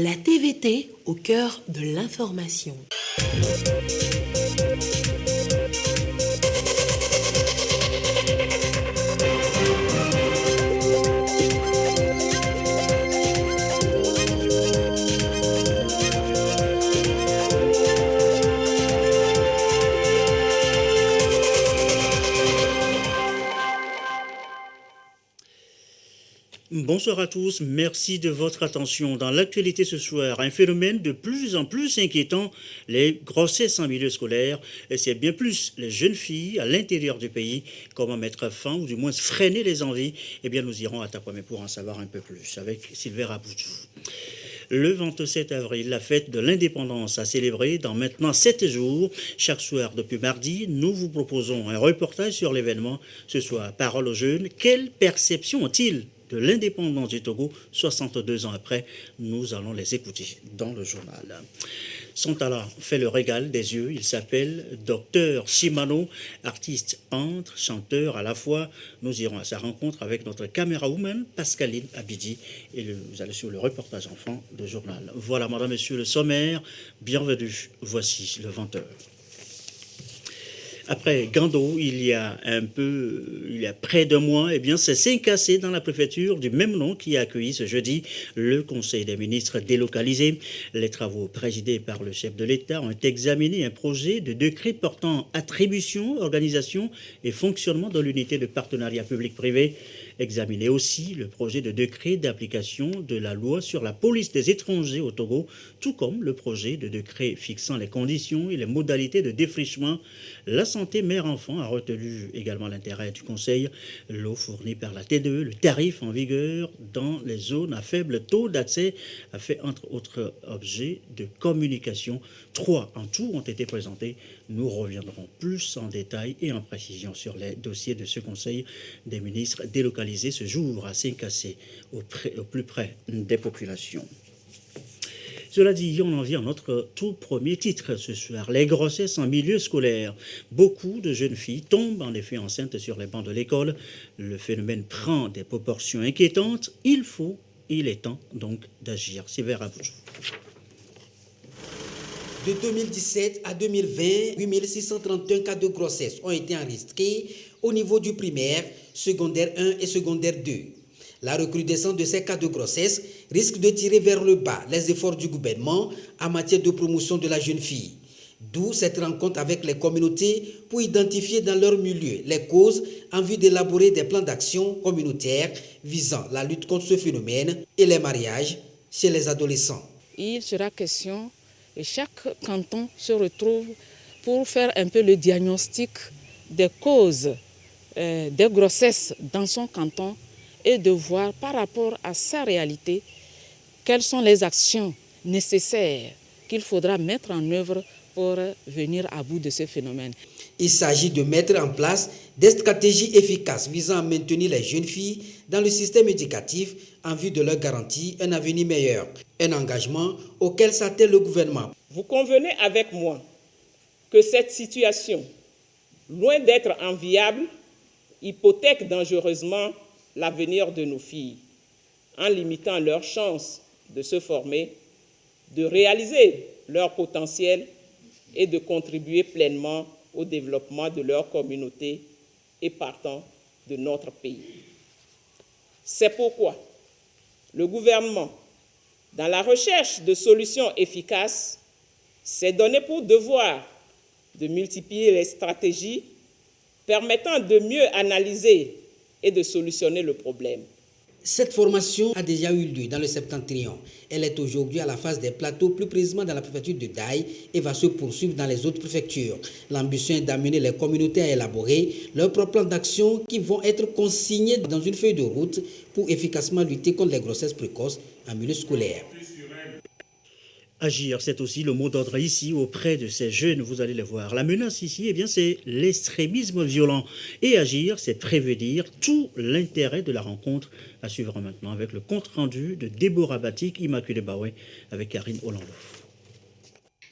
la TVT au cœur de l'information. Bonsoir à tous, merci de votre attention. Dans l'actualité ce soir, un phénomène de plus en plus inquiétant, les grossesses en milieu scolaire, et c'est bien plus les jeunes filles à l'intérieur du pays. Comment mettre fin ou du moins freiner les envies? Eh bien nous irons à Tapouamé pour en savoir un peu plus avec Sylvain Raboutou. Le 27 avril, la fête de l'indépendance a célébré dans maintenant 7 jours. Chaque soir depuis mardi, nous vous proposons un reportage sur l'événement. Ce soir, parole aux jeunes. Quelle perception ont-ils de l'indépendance du Togo 62 ans après? Nous allons les écouter dans le journal. Son talent fait le régal des yeux. Il s'appelle Dr Shimano, artiste peintre, chanteur à la fois. Nous irons à sa rencontre avec notre caméra-woman Pascaline Abidi et vous allez sur le reportage enfant de journal. Voilà, madame, messieurs, le sommaire. Bienvenue. Voici le 20h. Après Gando, il y a près d'un mois, c'est Saint-Cassé dans la préfecture du même nom qui a accueilli ce jeudi le Conseil des ministres délocalisé. Les travaux présidés par le chef de l'État ont examiné un projet de décret portant attribution, organisation et fonctionnement de l'unité de partenariat public-privé. Examiner aussi le projet de décret d'application de la loi sur la police des étrangers au Togo, tout comme le projet de décret fixant les conditions et les modalités de défrichement. La santé mère-enfant a retenu également l'intérêt du Conseil. L'eau fournie par la T2, le tarif en vigueur dans les zones à faible taux d'accès a fait entre autres objets de communication. 3 en tout ont été présentés. Nous reviendrons plus en détail et en précision sur les dossiers de ce Conseil des ministres délocalisé ce jour à Saint-Cassé, au plus près des populations. Cela dit, on en vient à notre tout premier titre ce soir, les grossesses en milieu scolaire. Beaucoup de jeunes filles tombent en effet enceintes sur les bancs de l'école. Le phénomène prend des proportions inquiétantes. Il est temps donc d'agir. C'est vers à vous. De 2017 à 2020, 8631 cas de grossesse ont été enregistrés au niveau du primaire, secondaire 1 et secondaire 2. La recrudescence de ces cas de grossesse risque de tirer vers le bas les efforts du gouvernement en matière de promotion de la jeune fille. D'où cette rencontre avec les communautés pour identifier dans leur milieu les causes en vue d'élaborer des plans d'action communautaires visant la lutte contre ce phénomène et les mariages chez les adolescents. Il sera question et chaque canton se retrouve pour faire un peu le diagnostic des causes des grossesses dans son canton et de voir par rapport à sa réalité quelles sont les actions nécessaires qu'il faudra mettre en œuvre pour venir à bout de ce phénomène. Il s'agit de mettre en place des stratégies efficaces visant à maintenir les jeunes filles dans le système éducatif en vue de leur garantir un avenir meilleur. Un engagement auquel s'attelle le gouvernement. Vous convenez avec moi que cette situation, loin d'être enviable, hypothèque dangereusement l'avenir de nos filles en limitant leurs chances de se former, de réaliser leur potentiel et de contribuer pleinement au développement de leur communauté et partant de notre pays. C'est pourquoi le gouvernement, dans la recherche de solutions efficaces, s'est donné pour devoir de multiplier les stratégies permettant de mieux analyser et de solutionner le problème. Cette formation a déjà eu lieu dans le Septentrion. Elle est aujourd'hui à la phase des plateaux, plus précisément dans la préfecture de Daï, et va se poursuivre dans les autres préfectures. L'ambition est d'amener les communautés à élaborer leurs propres plans d'action qui vont être consignés dans une feuille de route pour efficacement lutter contre les grossesses précoces en milieu scolaire. Agir, c'est aussi le mot d'ordre ici auprès de ces jeunes, vous allez le voir. La menace ici, c'est l'extrémisme violent. Et agir, c'est prévenir tout l'intérêt de la rencontre. À suivre maintenant avec le compte-rendu de Déborah Batik, Immaculée Baoué, avec Karine Hollande.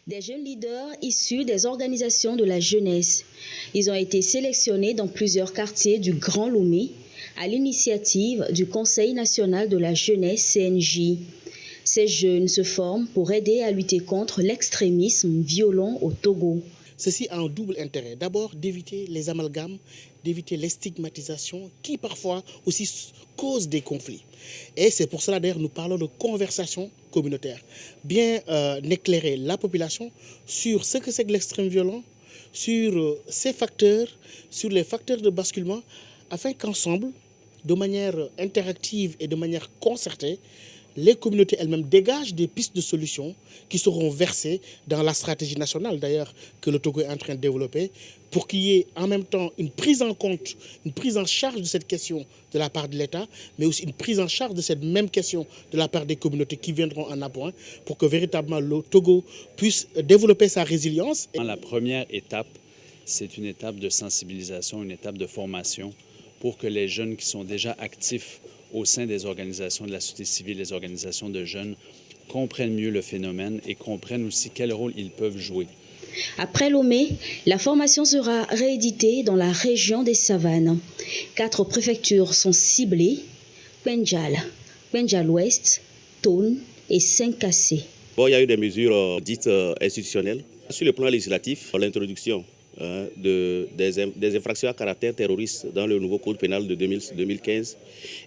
Des jeunes leaders issus des organisations de la jeunesse. Ils ont été sélectionnés dans plusieurs quartiers du Grand Lomé à l'initiative du Conseil national de la jeunesse CNJ. Ces jeunes se forment pour aider à lutter contre l'extrémisme violent au Togo. Ceci a un double intérêt. D'abord, d'éviter les amalgames, d'éviter les stigmatisations qui parfois aussi causent des conflits. Et c'est pour cela d'ailleurs nous parlons de conversation communautaire. Bien éclairer la population sur ce que c'est que l'extrême violent, sur ses facteurs, sur les facteurs de basculement, afin qu'ensemble, de manière interactive et de manière concertée, les communautés elles-mêmes dégagent des pistes de solutions qui seront versées dans la stratégie nationale d'ailleurs que le Togo est en train de développer pour qu'il y ait en même temps une prise en compte, une prise en charge de cette question de la part de l'État, mais aussi une prise en charge de cette même question de la part des communautés qui viendront en appoint pour que véritablement le Togo puisse développer sa résilience. La première étape, c'est une étape de sensibilisation, une étape de formation pour que les jeunes qui sont déjà actifs au sein des organisations de la société civile, les organisations de jeunes, comprennent mieux le phénomène et comprennent aussi quel rôle ils peuvent jouer. Après Lomé, la formation sera rééditée dans la région des Savanes. 4 préfectures sont ciblées, Pendjal Ouest, Tone et Saint-Cassé. Il y a eu des mesures dites institutionnelles. Sur le plan législatif, l'introduction des infractions à caractère terroriste dans le nouveau code pénal de 2015.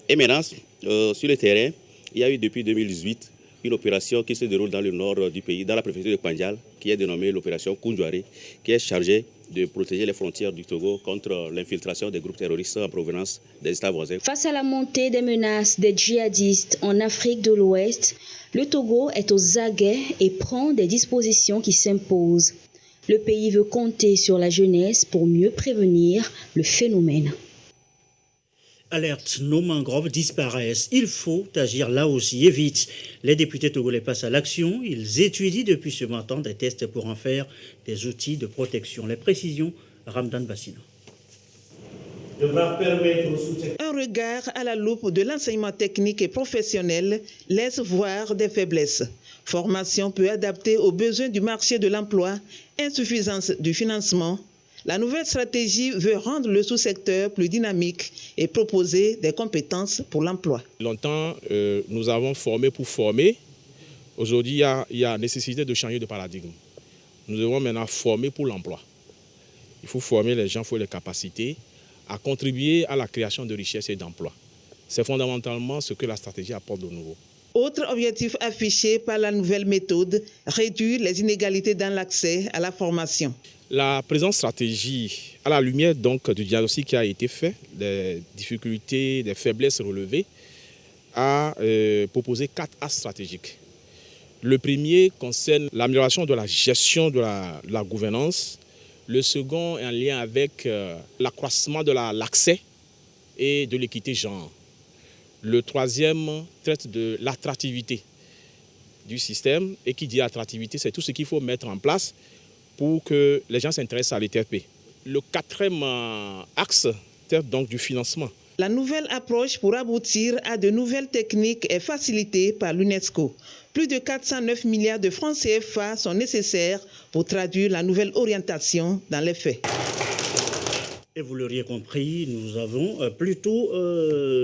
Et maintenant, sur le terrain, il y a eu depuis 2018 une opération qui se déroule dans le nord du pays, dans la préfecture de Pendjal, qui est dénommée l'opération Koundouaré, qui est chargée de protéger les frontières du Togo contre l'infiltration des groupes terroristes en provenance des États voisins. Face à la montée des menaces des djihadistes en Afrique de l'Ouest, le Togo est aux aguets et prend des dispositions qui s'imposent. Le pays veut compter sur la jeunesse pour mieux prévenir le phénomène. Alerte, nos mangroves disparaissent. Il faut agir là aussi et vite. Les députés togolais passent à l'action. Ils étudient depuis ce matin des tests pour en faire des outils de protection. Les précisions, Ramdan Bassina. Un regard à la loupe de l'enseignement technique et professionnel laisse voir des faiblesses. Formation peu adaptée aux besoins du marché de l'emploi, insuffisance du financement. La nouvelle stratégie veut rendre le sous-secteur plus dynamique et proposer des compétences pour l'emploi. Longtemps, nous avons formé pour former. Aujourd'hui, il y a nécessité de changer de paradigme. Nous devons maintenant former pour l'emploi. Il faut former les gens, il faut les capacités à contribuer à la création de richesses et d'emplois. C'est fondamentalement ce que la stratégie apporte de nouveau. Autre objectif affiché par la nouvelle méthode, réduire les inégalités dans l'accès à la formation. La présente stratégie, à la lumière donc du diagnostic qui a été fait, des difficultés, des faiblesses relevées, a proposé 4 axes stratégiques. Le premier concerne l'amélioration de la gestion de la gouvernance. Le second est en lien avec l'accroissement de l'accès et de l'équité genre. Le troisième traite de l'attractivité du système. Et qui dit attractivité, c'est tout ce qu'il faut mettre en place pour que les gens s'intéressent à l'ETFP. Le quatrième axe traite donc du financement. La nouvelle approche pour aboutir à de nouvelles techniques est facilitée par l'UNESCO. Plus de 409 milliards de francs CFA sont nécessaires pour traduire la nouvelle orientation dans les faits. Et vous l'auriez compris, nous avons plutôt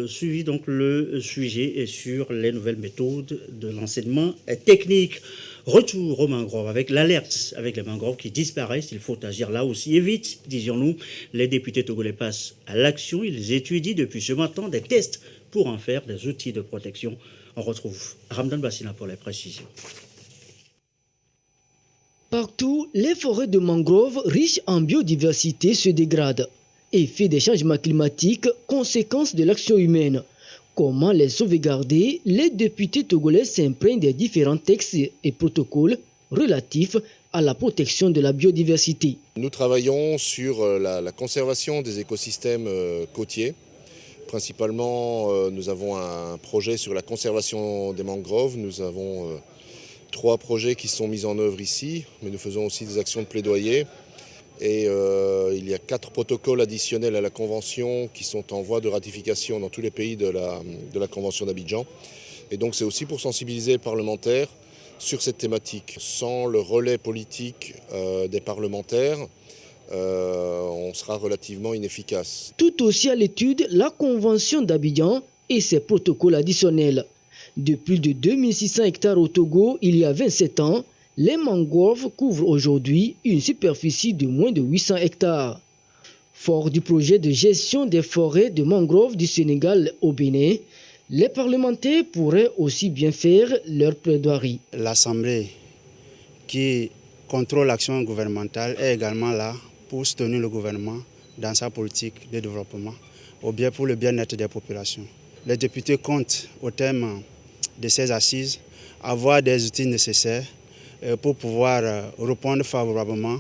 suivi donc le sujet sur les nouvelles méthodes de l'enseignement technique. Retour aux mangroves avec l'alerte avec les mangroves qui disparaissent. Il faut agir là aussi et vite, disions-nous. Les députés togolais passent à l'action. Ils étudient depuis ce matin des tests pour en faire des outils de protection. On retrouve Ramdan Bassina pour les précisions. Partout, les forêts de mangroves riches en biodiversité se dégradent. Effet des changements climatiques, conséquences de l'action humaine. Comment les sauvegarder? Les députés togolais s'imprègnent des différents textes et protocoles relatifs à la protection de la biodiversité. Nous travaillons sur la conservation des écosystèmes côtiers. Principalement, nous avons un projet sur la conservation des mangroves. Nous avons 3 projets qui sont mis en œuvre ici, mais nous faisons aussi des actions de plaidoyer. Et il y a 4 protocoles additionnels à la Convention qui sont en voie de ratification dans tous les pays de la Convention d'Abidjan. Et donc c'est aussi pour sensibiliser les parlementaires sur cette thématique. Sans le relais politique des parlementaires, on sera relativement inefficace. Tout aussi à l'étude, la Convention d'Abidjan et ses protocoles additionnels. De plus de 2600 hectares au Togo il y a 27 ans, les mangroves couvrent aujourd'hui une superficie de moins de 800 hectares. Fort du projet de gestion des forêts de mangroves du Sénégal au Bénin, les parlementaires pourraient aussi bien faire leur plaidoirie. L'Assemblée qui contrôle l'action gouvernementale est également là pour soutenir le gouvernement dans sa politique de développement, ou bien pour le bien-être des populations. Les députés comptent, au terme de ces assises, avoir des outils nécessaires pour pouvoir répondre favorablement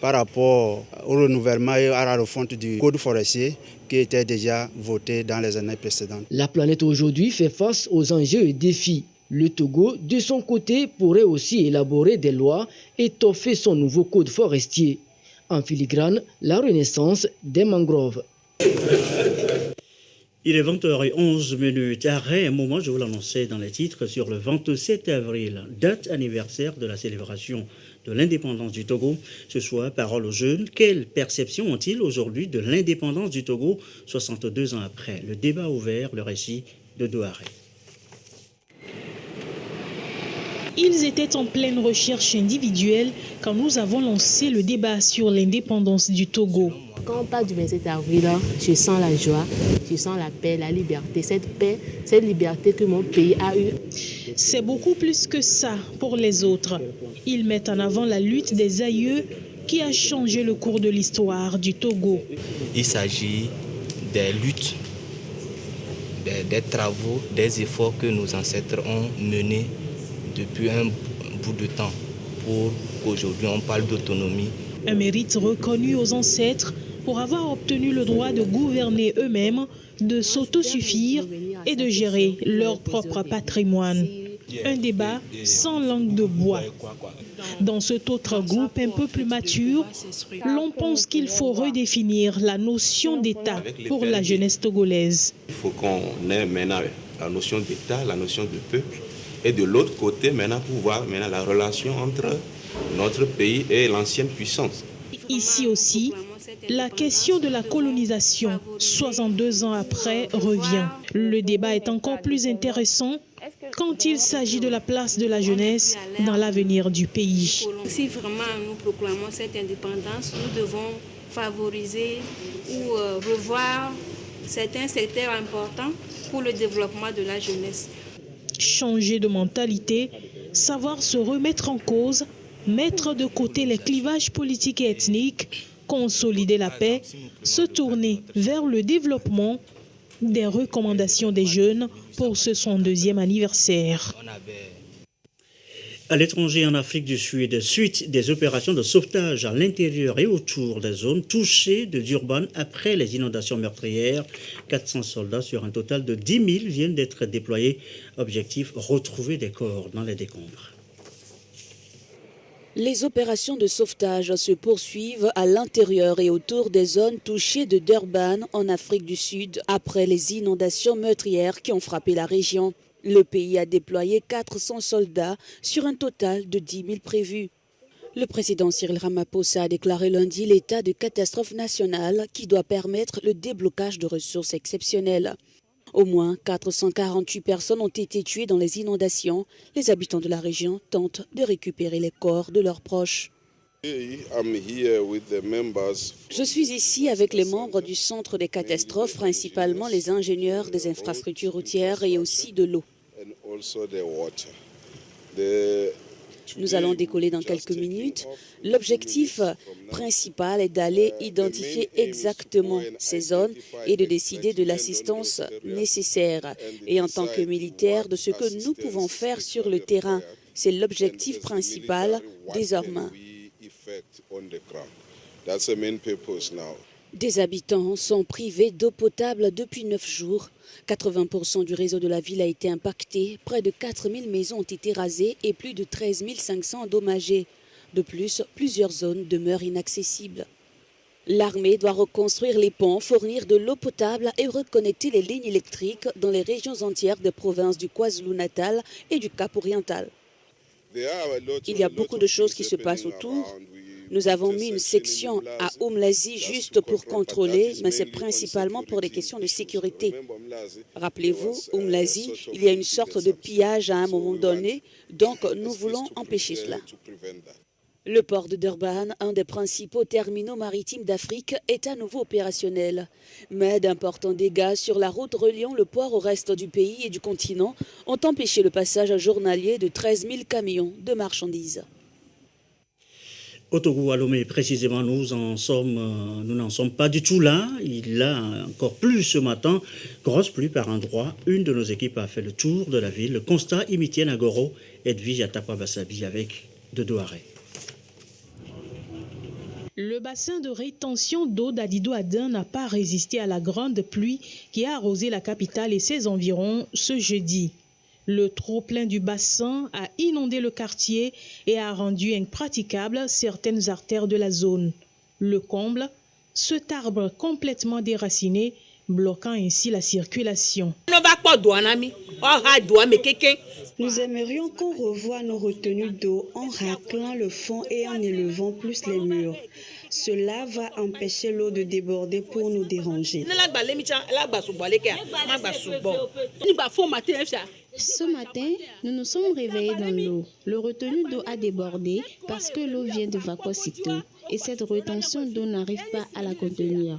par rapport au renouvellement et à la refonte du code forestier qui était déjà voté dans les années précédentes. La planète aujourd'hui fait face aux enjeux et défis. Le Togo, de son côté, pourrait aussi élaborer des lois et étoffer son nouveau code forestier. En filigrane, la renaissance des mangroves. Il est 20h11. Arrêt, un moment, je vous l'annonçais dans les titres, sur le 27 avril, date anniversaire de la célébration de l'indépendance du Togo. Ce soir, parole aux jeunes. Quelle perception ont-ils aujourd'hui de l'indépendance du Togo 62 ans après? Le débat ouvert, le récit de Douaré. Ils étaient en pleine recherche individuelle quand nous avons lancé le débat sur l'indépendance du Togo. Quand on parle du 27 avril, je sens la joie, je sens la paix, la liberté. Cette paix, cette liberté que mon pays a eue. C'est beaucoup plus que ça pour les autres. Ils mettent en avant la lutte des aïeux qui a changé le cours de l'histoire du Togo. Il s'agit des luttes, des travaux, des efforts que nos ancêtres ont menés depuis un bout de temps pour qu'aujourd'hui on parle d'autonomie. Un mérite reconnu aux ancêtres pour avoir obtenu le droit de gouverner eux-mêmes, de s'autosuffire et de gérer leur propre patrimoine. Un débat sans langue de bois. Dans cet autre groupe un peu plus mature, l'on pense qu'il faut redéfinir la notion d'État pour la jeunesse togolaise. Il faut qu'on ait maintenant la notion d'État, la notion de peuple. Et de l'autre côté, maintenant, pour voir la relation entre notre pays et l'ancienne puissance. Ici aussi, la question de la colonisation, 62 ans après, revient. Le débat est encore plus intéressant quand il s'agit de la place de la jeunesse dans l'avenir du pays. Si vraiment nous proclamons cette indépendance, nous devons favoriser ou revoir certains secteurs importants pour le développement de la jeunesse. Changer de mentalité, savoir se remettre en cause, mettre de côté les clivages politiques et ethniques, consolider la paix, se tourner vers le développement, des recommandations des jeunes pour ce 102e anniversaire. À l'étranger, en Afrique du Sud, suite des opérations de sauvetage à l'intérieur et autour des zones touchées de Durban après les inondations meurtrières, 400 soldats sur un total de 10 000 viennent d'être déployés. Objectif, retrouver des corps dans les décombres. Les opérations de sauvetage se poursuivent à l'intérieur et autour des zones touchées de Durban en Afrique du Sud après les inondations meurtrières qui ont frappé la région. Le pays a déployé 400 soldats sur un total de 10 000 prévus. Le président Cyril Ramaphosa a déclaré lundi l'état de catastrophe nationale qui doit permettre le déblocage de ressources exceptionnelles. Au moins 448 personnes ont été tuées dans les inondations. Les habitants de la région tentent de récupérer les corps de leurs proches. Je suis ici avec les membres du centre des catastrophes, principalement les ingénieurs des infrastructures routières et aussi de l'eau. Nous allons décoller dans quelques minutes. L'objectif principal est d'aller identifier exactement ces zones et de décider de l'assistance nécessaire. Et en tant que militaire, de ce que nous pouvons faire sur le terrain. C'est l'objectif principal désormais. Des habitants sont privés d'eau potable depuis 9 jours. 80% du réseau de la ville a été impacté. Près de 4000 maisons ont été rasées et plus de 13 500 endommagées. De plus, plusieurs zones demeurent inaccessibles. L'armée doit reconstruire les ponts, fournir de l'eau potable et reconnecter les lignes électriques dans les régions entières des provinces du KwaZulu-Natal et du Cap-Oriental. Il y a beaucoup de choses qui se passent autour. Nous avons mis une section à Umlazi juste pour contrôler, mais c'est principalement pour des questions de sécurité. Rappelez-vous, Umlazi, il y a une sorte de pillage à un moment donné, donc nous voulons empêcher cela. Le port de Durban, un des principaux terminaux maritimes d'Afrique, est à nouveau opérationnel. Mais d'importants dégâts sur la route reliant le port au reste du pays et du continent ont empêché le passage journalier de 13 000 camions de marchandises. Au Togo, à Lomé, précisément, nous n'en sommes pas du tout là. Il a encore plu ce matin, grosse pluie par endroits. Une de nos équipes a fait le tour de la ville. Le constat, Imitien Agoro, Edwige Atapa-Bassabi avec Dodo Arrêt. Le bassin de rétention d'eau d'Adido-Adin n'a pas résisté à la grande pluie qui a arrosé la capitale et ses environs ce jeudi. Le trop-plein du bassin a inondé le quartier et a rendu impraticables certaines artères de la zone. Le comble, cet arbre complètement déraciné, bloquant ainsi la circulation. Nous aimerions qu'on revoie nos retenues d'eau en raclant le fond et en élevant plus les murs. Cela va empêcher l'eau de déborder pour nous déranger. Ce matin, nous nous sommes réveillés dans l'eau. Le retenu d'eau a débordé parce que l'eau vient de Vakosito et cette rétention d'eau n'arrive pas à la contenir.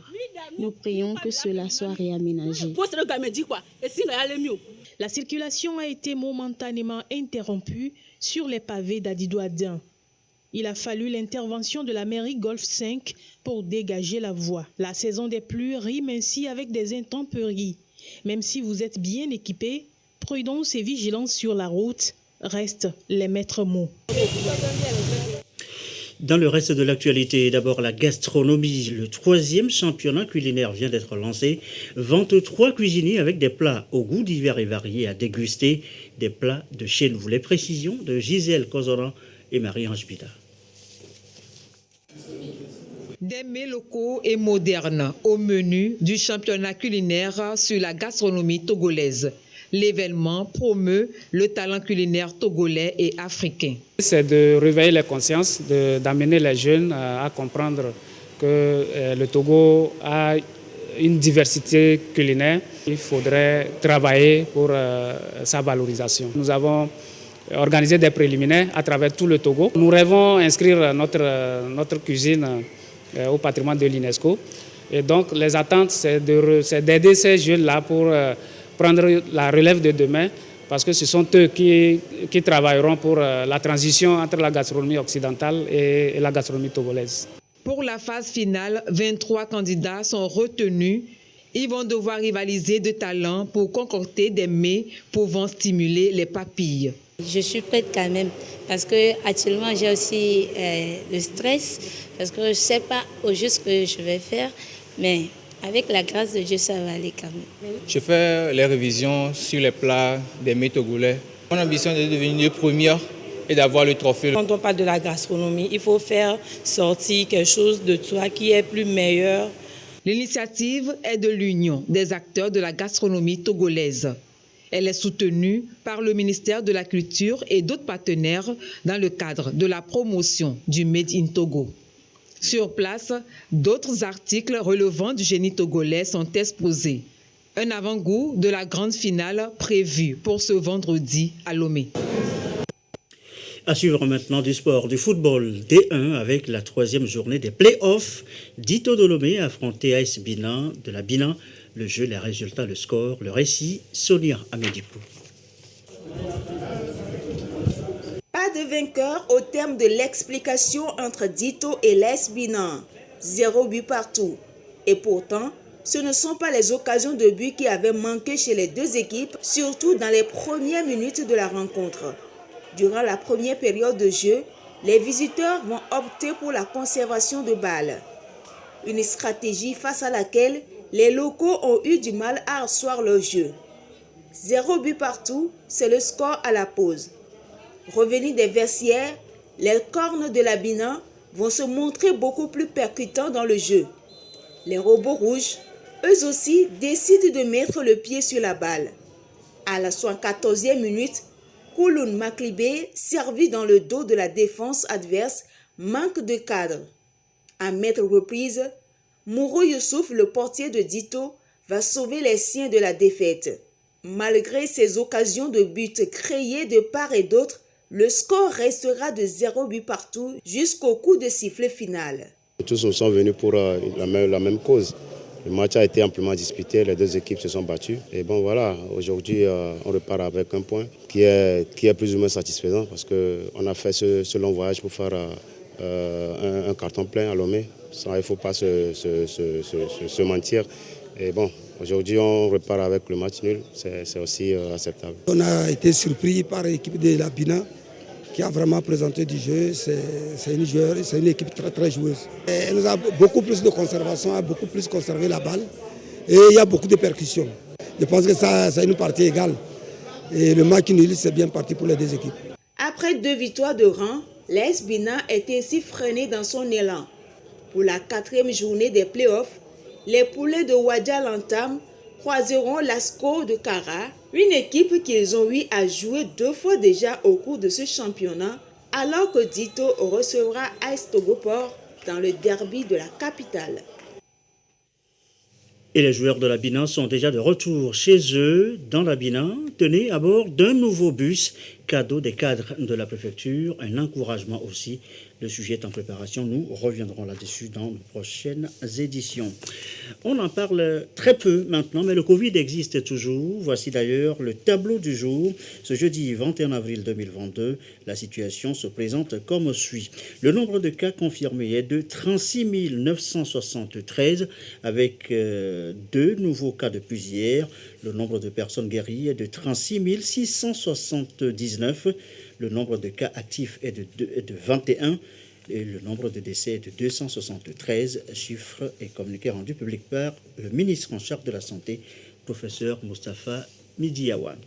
Nous prions que cela soit réaménagé. La circulation a été momentanément interrompue sur les pavés d'Adido-Adin. Il a fallu l'intervention de la mairie Golfe 5 pour dégager la voie. La saison des pluies rime ainsi avec des intempéries. Même si vous êtes bien équipés, prudence et vigilance sur la route restent les maîtres mots. Dans le reste de l'actualité, d'abord la gastronomie. Le 3e championnat culinaire vient d'être lancé. 23 cuisiniers avec des plats au goût divers et variés à déguster. Des plats de chez nous. Les précisions de Gisèle Kozoran et Marie-Ange Bida. Des mets locaux et modernes au menu du championnat culinaire sur la gastronomie togolaise. L'événement promeut le talent culinaire togolais et africain. C'est de réveiller les consciences, d'amener les jeunes à comprendre que le Togo a une diversité culinaire. Il faudrait travailler pour sa valorisation. Nous avons organisé des préliminaires à travers tout le Togo. Nous rêvons inscrire notre cuisine au patrimoine de l'UNESCO. Et donc les attentes, c'est d'aider ces jeunes-là pour prendre la relève de demain, parce que ce sont eux qui travailleront pour la transition entre la gastronomie occidentale et la gastronomie togolaise. Pour la phase finale, 23 candidats sont retenus. Ils vont devoir rivaliser de talent pour concocter des mets pouvant stimuler les papilles. Je suis prête quand même, parce que actuellement j'ai aussi le stress, parce que je ne sais pas au juste ce que je vais faire, mais avec la grâce de Dieu, ça va aller quand même. Je fais les révisions sur les plats des mets togolais. Mon ambition est de devenir première et d'avoir le trophée. Quand on parle de la gastronomie, il faut faire sortir quelque chose de toi qui est plus meilleur. L'initiative est de l'Union des acteurs de la gastronomie togolaise. Elle est soutenue par le ministère de la Culture et d'autres partenaires dans le cadre de la promotion du Made in Togo. Sur place, d'autres articles relevant du génie togolais sont exposés. Un avant-goût de la grande finale prévue pour ce vendredi à Lomé. À suivre maintenant du sport, du football D1 avec la 3e journée des play-offs. Dito de Lomé a affronté AS Bina de la Bina. Le jeu, les résultats, le score, le récit, Sonia Amedipou. Pas de vainqueur au terme de l'explication entre Dito et l'AS Bina. 0 but partout. Et pourtant, ce ne sont pas les occasions de but qui avaient manqué chez les deux équipes, surtout dans les premières minutes de la rencontre. Durant la première période de jeu, les visiteurs vont opter pour la conservation de balles. Une stratégie face à laquelle les locaux ont eu du mal à asseoir leur jeu. 0 but partout, c'est le score à la pause. Revenus des vestiaires, les cornes de la Bina vont se montrer beaucoup plus percutants dans le jeu. Les robots rouges, eux aussi, décident de mettre le pied sur la balle. À la 74e minute, Kouloun Maklibé, servi dans le dos de la défense adverse, Manque de cadre. À maintes reprises, Mouro Youssouf, le portier de Dito, va sauver les siens de la défaite. Malgré ces occasions de but créées de part et d'autre, le score restera de 0 but partout jusqu'au coup de sifflet final. Tous nous sommes venus pour la même cause. Le match a été amplement disputé, les deux équipes se sont battues. Et bon voilà, aujourd'hui on repart avec un point qui est plus ou moins satisfaisant parce qu'on a fait ce long voyage pour faire un carton plein à Lomé. Ça, il ne faut pas se mentir. Et bon, aujourd'hui on repart avec le match nul, c'est aussi acceptable. On a été surpris par l'équipe de la Bina qui a vraiment présenté du jeu. C'est une équipe très très joueuse. Et elle nous a beaucoup plus de conservation, a beaucoup plus conservé la balle et il y a beaucoup de percussions. Je pense que ça c'est une partie égale. Et le match nul, c'est bien parti pour les deux équipes. Après 2 victoires de rang, l'AS Bina est ainsi freiné dans son élan. Pour la 4e journée des playoffs, les poulets de Ouadja Lantam croiseront l'ASCO de Kara, une équipe qu'ils ont eu à jouer 2 fois déjà au cours de ce championnat, alors que Dito recevra AS Togoport dans le derby de la capitale. Et les joueurs de la Bina sont déjà de retour chez eux, dans la Bina, tenez, à bord d'un nouveau bus, cadeau des cadres de la préfecture, un encouragement aussi. Le sujet est en préparation, nous reviendrons là-dessus dans de prochaines éditions. On en parle très peu maintenant, mais le Covid existe toujours. Voici d'ailleurs le tableau du jour. Ce jeudi 21 avril 2022, la situation se présente comme suit. Le nombre de cas confirmés est de 36 973, avec 2 nouveaux cas depuis hier. Le nombre de personnes guéries est de 36 679. Le nombre de cas actifs est de 21 et le nombre de décès est de 273. Chiffre et communiqué rendu public par le ministre en charge de la Santé, professeur Moustapha Midiawan.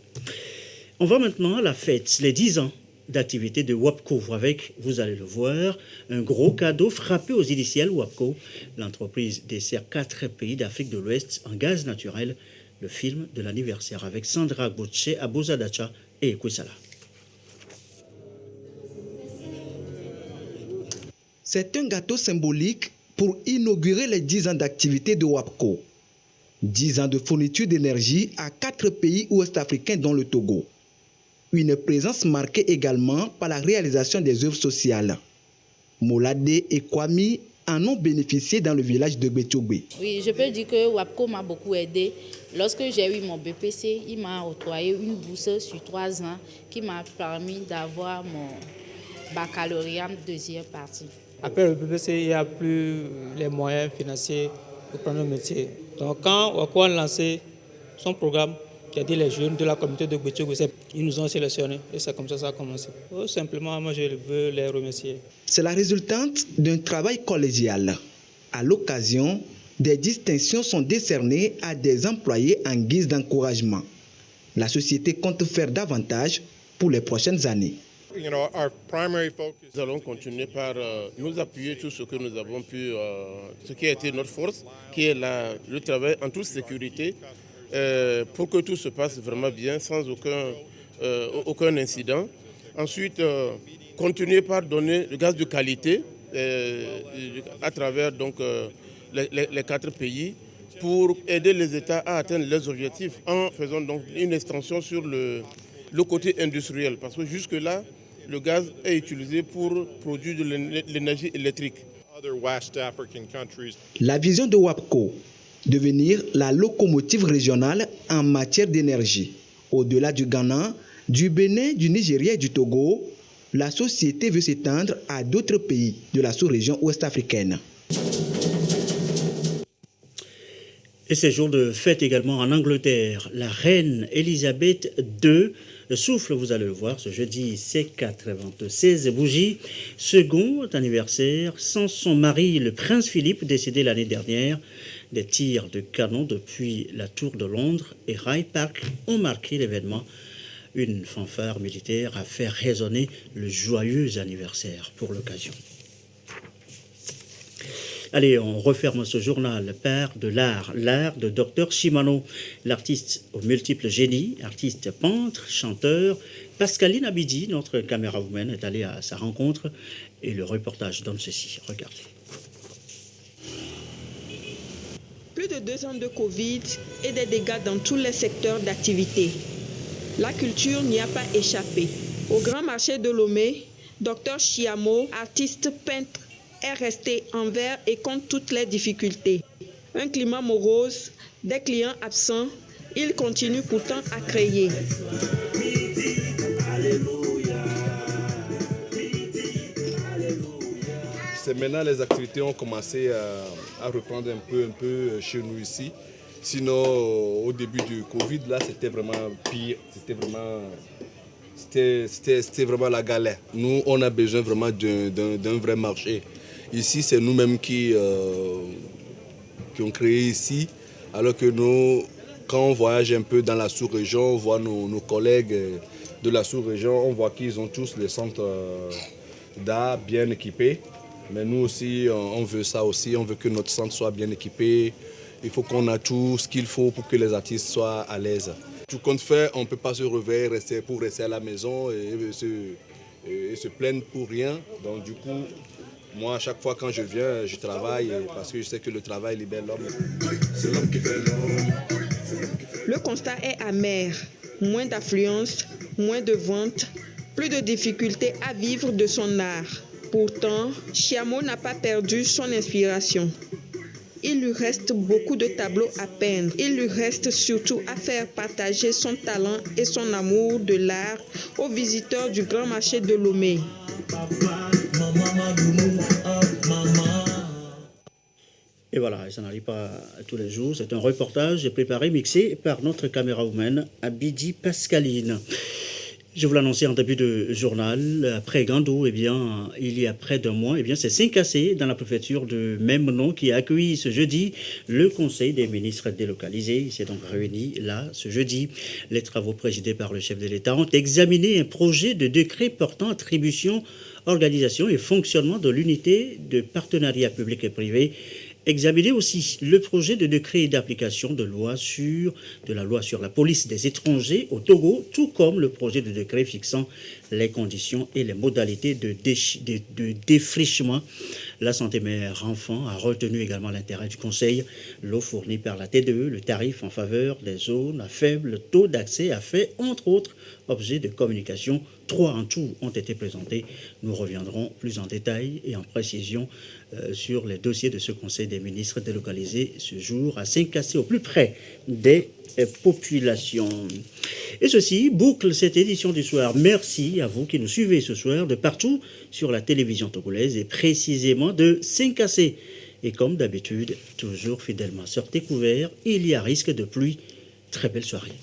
On va maintenant à la fête, les 10 ans d'activité de WAPCO avec, vous allez le voir, un gros cadeau frappé aux initiales WAPCO. L'entreprise dessert 4 pays d'Afrique de l'Ouest en gaz naturel. Le film de l'anniversaire avec Sandra Bouche, Abozadacha et Ekoussala. C'est un gâteau symbolique pour inaugurer les 10 ans d'activité de WAPCO. 10 ans de fourniture d'énergie à 4 pays ouest-africains dont le Togo. Une présence marquée également par la réalisation des œuvres sociales. Moladé et Kwami en ont bénéficié dans le village de Betogbe. Oui, je peux dire que WAPCO m'a beaucoup aidé. Lorsque j'ai eu mon BPC, il m'a octroyé une bourse sur 3 ans qui m'a permis d'avoir mon baccalauréat deuxième partie. Après le BPC, il n'y a plus les moyens financiers pour prendre le métier. Donc quand WAPCO a lancé son programme, qui a dit les jeunes de la communauté de Betogbe, ils nous ont sélectionnés et c'est comme ça que ça a commencé. Simplement, moi je veux les remercier. C'est la résultante d'un travail collégial. À l'occasion, des distinctions sont décernées à des employés en guise d'encouragement. La société compte faire davantage pour les prochaines années. Nous allons continuer par nous appuyer sur ce que nous avons pu, ce qui a été notre force, qui est le travail en toute sécurité, pour que tout se passe vraiment bien, sans aucun incident. Ensuite, continuer par donner le gaz de qualité à travers donc, les 4 pays pour aider les États à atteindre leurs objectifs en faisant donc une extension sur le côté industriel. Parce que jusque-là, le gaz est utilisé pour produire de l'énergie électrique. La vision de WAPCO, devenir la locomotive régionale en matière d'énergie. Au-delà du Ghana, du Bénin, du Nigeria et du Togo, la société veut s'étendre à d'autres pays de la sous-région ouest-africaine. Et ces jours de fête également en Angleterre, la reine Elisabeth II souffle, vous allez le voir, ce jeudi, ses 96 bougies. Second anniversaire sans son mari, le prince Philippe, décédé l'année dernière. Des tirs de canon depuis la tour de Londres et Hyde Park ont marqué l'événement. Une fanfare militaire a fait résonner le joyeux anniversaire pour l'occasion. Allez, on referme ce journal par de l'art de Dr Chimano, l'artiste aux multiples génies, artiste peintre, chanteur. Pascaline Abidi, notre camérawoman, est allée à sa rencontre et le reportage donne ceci. Regardez. Plus de 2 ans de Covid et des dégâts dans tous les secteurs d'activité. La culture n'y a pas échappé. Au grand marché de Lomé, Dr Chiamo, artiste peintre, est resté envers et contre toutes les difficultés. Un climat morose, des clients absents, il continue pourtant à créer. C'est maintenant les activités ont commencé à reprendre un peu chez nous ici. Sinon, au début du Covid, là, c'était vraiment pire. C'était vraiment la galère. Nous, on a besoin vraiment d'un vrai marché. Ici, c'est nous-mêmes qui ont créé ici. Alors que nous, quand on voyage un peu dans la sous-région, on voit nos collègues de la sous-région, on voit qu'ils ont tous des centres d'art bien équipés. Mais nous aussi, on veut ça aussi, on veut que notre centre soit bien équipé. Il faut qu'on ait tout ce qu'il faut pour que les artistes soient à l'aise. Tout compte fait, on ne peut pas se réveiller pour rester à la maison et se plaindre pour rien. Donc du coup, moi, à chaque fois quand je viens, je travaille parce que je sais que le travail libère l'homme. C'est l'homme qui fait l'homme. Le constat est amer. Moins d'affluence, moins de ventes, plus de difficultés à vivre de son art. Pourtant, Chiamo n'a pas perdu son inspiration. Il lui reste beaucoup de tableaux à peindre. Il lui reste surtout à faire partager son talent et son amour de l'art aux visiteurs du grand marché de Lomé. Et voilà, ça n'arrive pas tous les jours. C'est un reportage préparé, mixé par notre camérawoman Abidi Pascaline. Je vous l'annonçais en début de journal, après Gando, il y a près d'un mois, c'est Saint-Cassé, dans la préfecture de même nom, qui a accueilli ce jeudi le Conseil des ministres délocalisés. Il s'est donc réuni là, ce jeudi. Les travaux présidés par le chef de l'État ont examiné un projet de décret portant attribution, organisation et fonctionnement de l'unité de partenariat public et privé. Examiner aussi le projet de décret d'application de la loi sur la police des étrangers au Togo, tout comme le projet de décret fixant les conditions et les modalités de défrichement. La santé mère-enfant a retenu également l'intérêt du Conseil. L'eau fournie par la TDE, le tarif en faveur des zones à faible taux d'accès a fait, entre autres, objets de communication. 3 en tout ont été présentés. Nous reviendrons plus en détail et en précision sur les dossiers de ce Conseil des ministres délocalisé ce jour à Saint-Cassé, au plus près des populations. Et ceci boucle cette édition du soir. Merci à vous qui nous suivez ce soir de partout sur la télévision togolaise et précisément de Saint-Cassé. Et comme d'habitude, toujours fidèlement sortez couverts, il y a risque de pluie. Très belle soirée.